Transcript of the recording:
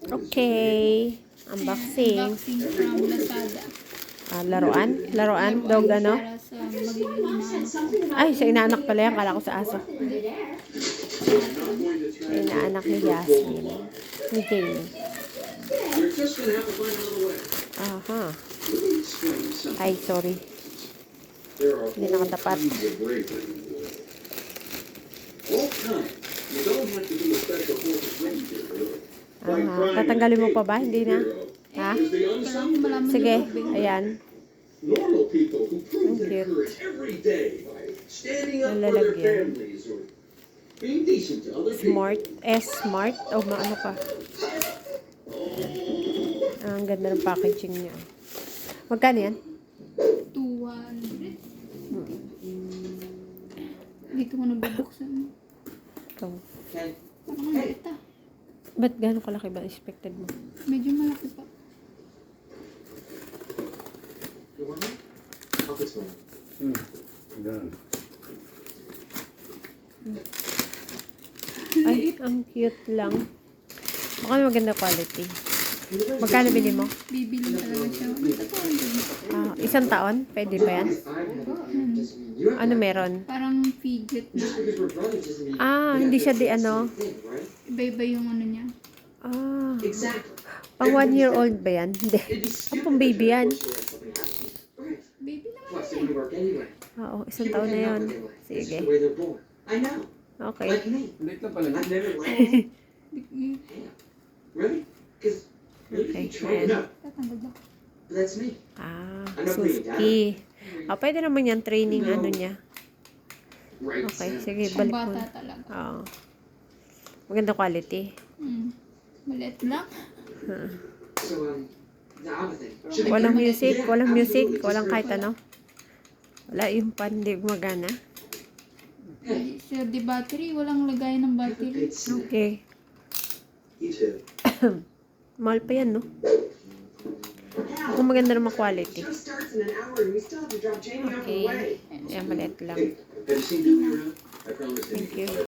Okay. Unboxing. Unboxing from Lazada. Laruan? Laruan? Dog ano? Para sa magiging inaanak ko. Ay, sa inaanak pala yan. Kala ko sa aso. Sa inaanak ni Jasmine. Ni Jamie. Aha. Ay, sorry. Hindi nakatapat. Tatanggalin mo pa ba? Hindi na? Ha? Sige, ayan. Ang cute. Nalalagyan. Smart. S-Smart. Oh, maano pa. Ang ganda ng packaging niya. Magkano yan? 200. Dito ko nabubuksan. Ito. Parang maliit ah. Ba't gano'ng kalaki ba expected mo? Medyo malaki pa. Ay, ang cute lang. Baka maganda quality. Magkano bili mo? Bibili talaga siya. Isang taon? Pwede ba yan? Ano meron? Parang fidget na. Hindi siya di ano. Iba-iba yung ano niya. Pang 1 year old ba yan? Hindi. Pang baby yan. Baby naman yan. Oo, isang taon na yun. Sige. Okay. Okay, ayan. Tatanggal ba? Suski. Pwede naman yan, training ano niya. Okay, sige, balik mo. Bata talaga. Maganda quality. Maliit lang. Walang music, walang kahit ano. Wala yung pan, hindi gumagana. Sir, di battery. Walang lagay ng battery. Okay. Mahal pa yan, no? Kung maganda naman quality. Okay. Ayan, maliit lang. Thank you.